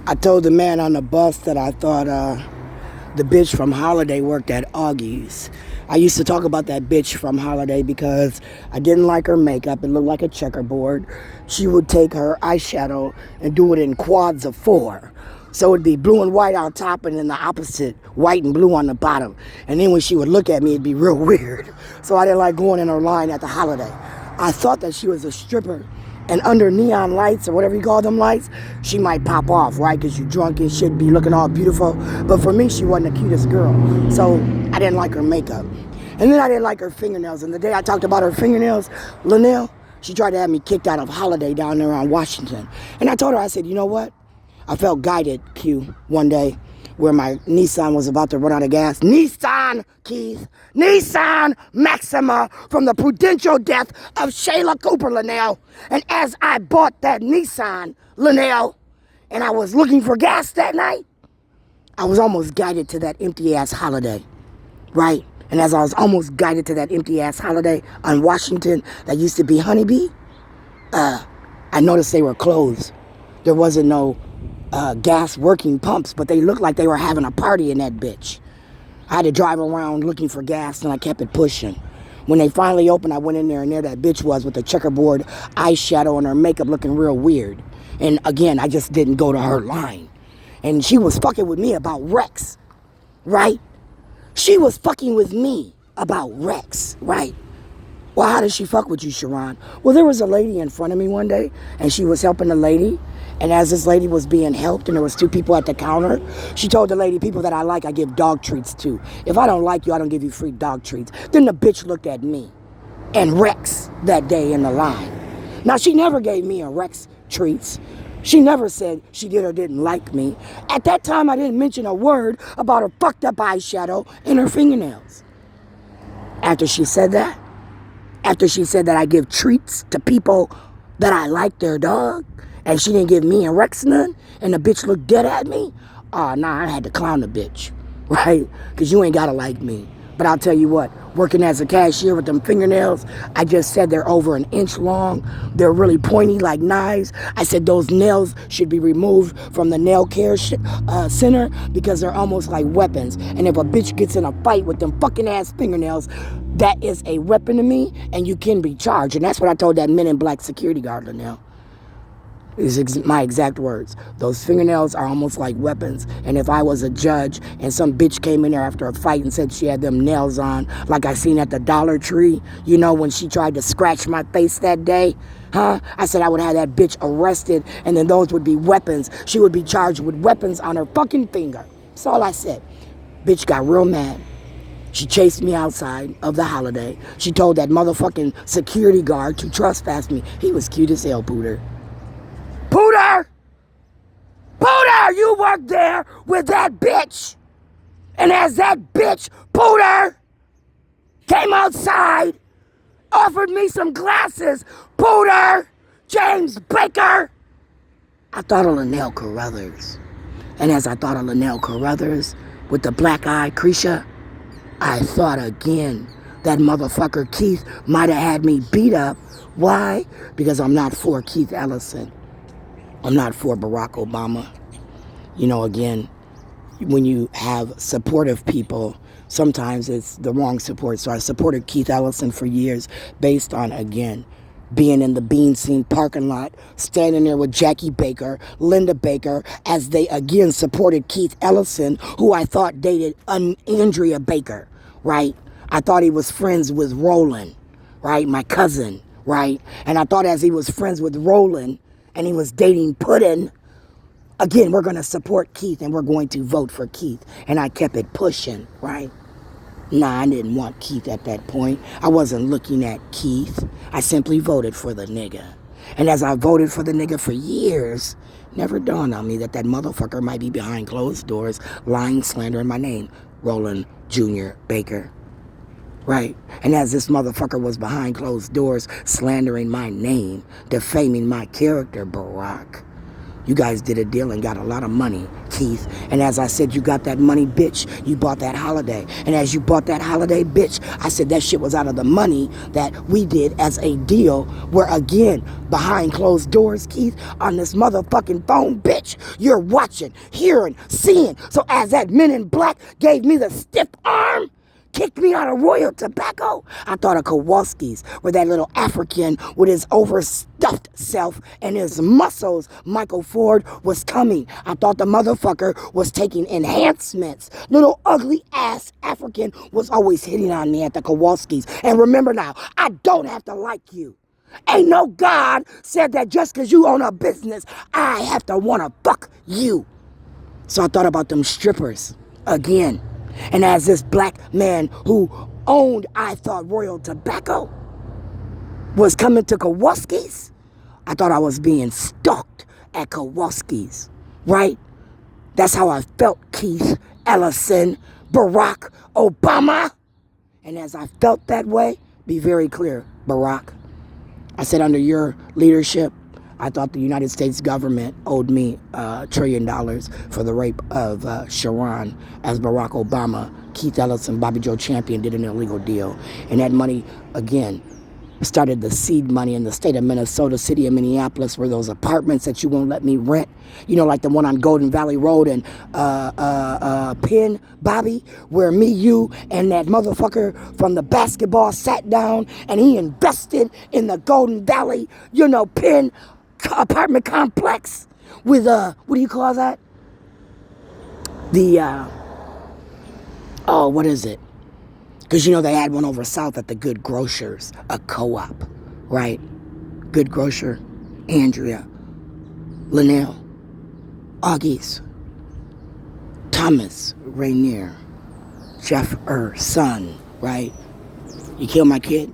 I told the man on the bus that I thought the bitch from Holiday worked at Augie's. I used to talk about that bitch from Holiday because I didn't like her makeup. It looked like a checkerboard. She would take her eyeshadow and do it in quads of 4. So it'd be blue and white on top and then the opposite, white and blue on the bottom. And then when she would look at me, it'd be real weird. So I didn't like going in her line at the Holiday. I thought that she was a stripper. And under neon lights or whatever you call them lights, she might pop off, right? Because you're drunk and shit, be looking all beautiful. But for me, she wasn't the cutest girl. So I didn't like her makeup. And then I didn't like her fingernails. And the day I talked about her fingernails, Linnell, she tried to have me kicked out of Holiday down there on Washington. And I told her, I said, you know what? I felt guided, Q, one day where my Nissan was about to run out of gas. Nissan, Keith. Nissan Maxima from the prudential death of Shayla Cooper, Linnell. And as I bought that Nissan, Linnell, and I was looking for gas that night, I was almost guided to that empty-ass Holiday, right? And as I was almost guided to that empty-ass Holiday on Washington that used to be Honeybee, I noticed they were closed. There wasn't no gas working pumps, but they looked like they were having a party in that bitch. I had to drive around looking for gas, and I kept it pushing. When they finally opened, I went in there, and there that bitch was with the checkerboard eyeshadow and her makeup looking real weird. And again, I just didn't go to her line. And she was fucking with me about Rex, right? She was fucking with me about Rex, right? Well, how did she fuck with you, Sharon? Well, there was a lady in front of me one day, and she was helping the lady. And as this lady was being helped, and there was 2 people at the counter, she told the lady, people that I like, I give dog treats to. If I don't like you, I don't give you free dog treats. Then the bitch looked at me and Rex that day in the line. Now, she never gave me a Rex treats. She never said she did or didn't like me. At that time, I didn't mention a word about her fucked up eyeshadow and her fingernails. After she said that I give treats to people that I like their dog, and she didn't give me and Rex none, and the bitch looked dead at me, I had to clown the bitch, right? Because you ain't gotta like me. But I'll tell you what, working as a cashier with them fingernails, I just said they're over an inch long. They're really pointy like knives. I said those nails should be removed from the nail care center because they're almost like weapons. And if a bitch gets in a fight with them fucking ass fingernails, that is a weapon to me, and you can be charged. And that's what I told that Men in Black security guard now. Is my exact words. Those fingernails are almost like weapons. And if I was a judge and some bitch came in there after a fight and said she had them nails on, like I seen at the Dollar Tree, you know, when she tried to scratch my face that day, I said I would have that bitch arrested, and then those would be weapons. She would be charged with weapons on her fucking finger. That's all I said. Bitch got real mad. She chased me outside of the Holiday. She told that motherfucking security guard to trespass me. He was cute as hell, Pooter. Pooter! Pooter, you worked there with that bitch. And as that bitch, Pooter, came outside, offered me some glasses, Pooter, James Baker, I thought of Linnell Carruthers. And as I thought of Linnell Carruthers with the black eye, Cretia, I thought again that motherfucker Keith might have had me beat up. Why? Because I'm not for Keith Ellison. I'm not for Barack Obama. You know, again, when you have supportive people, sometimes it's the wrong support. So I supported Keith Ellison for years based on, again, being in the Bean Scene parking lot, standing there with Jackie Baker, Linda Baker, as they again supported Keith Ellison, who I thought dated Andrea Baker, right? I thought he was friends with Roland, right? My cousin, right? And I thought as he was friends with Roland, and he was dating Puddin', again, we're going to support Keith and we're going to vote for Keith. And I kept it pushing, right? Nah, I didn't want Keith at that point. I wasn't looking at Keith. I simply voted for the nigga. And as I voted for the nigga for years, never dawned on me that that motherfucker might be behind closed doors, lying, slandering my name, Roland Jr. Baker. Right? And as this motherfucker was behind closed doors, slandering my name, defaming my character, Barack, You guys did a deal and got a lot of money, Keith. And as I said, you got that money, bitch. You bought that holiday. And as you bought that holiday, bitch, I said that shit was out of the money that we did as a deal where, again, behind closed doors, Keith, on this motherfucking phone, bitch, you're watching, hearing, seeing. So as that Men in Black gave me the stiff arm, kicked me out of Royal Tobacco, I thought of Kowalski's, where that little African with his overstuffed self and his muscles, Michael Ford, was coming. I thought the motherfucker was taking enhancements. Little ugly ass African was always hitting on me at the Kowalski's. And remember now, I don't have to like you. Ain't no God said that just because you own a business, I have to want to fuck you. So I thought about them strippers again. And as this black man who owned, I thought, Royal Tobacco was coming to Kowalski's, I thought I was being stalked at Kowalski's, right? That's how I felt, Keith Ellison, Barack Obama. And as I felt that way, be very clear, Barack, I said under your leadership, I thought the United States government owed me $1 trillion for the rape of Sharon, as Barack Obama, Keith Ellison, Bobby Joe Champion did an illegal deal. And that money, again, started the seed money in the state of Minnesota, city of Minneapolis, where those apartments that you won't let me rent, you know, like the one on Golden Valley Road and Penn, Bobby, where me, you, and that motherfucker from the basketball sat down and he invested in the Golden Valley, you know, Penn apartment complex with, what do you call that? The, what is it? Because, you know, they had one over south at the Good Grocers, a co-op, right? Good Grocer, Andrea, Linnell, Augie's, Thomas, Rainier, Jeff son, right? You killed my kid?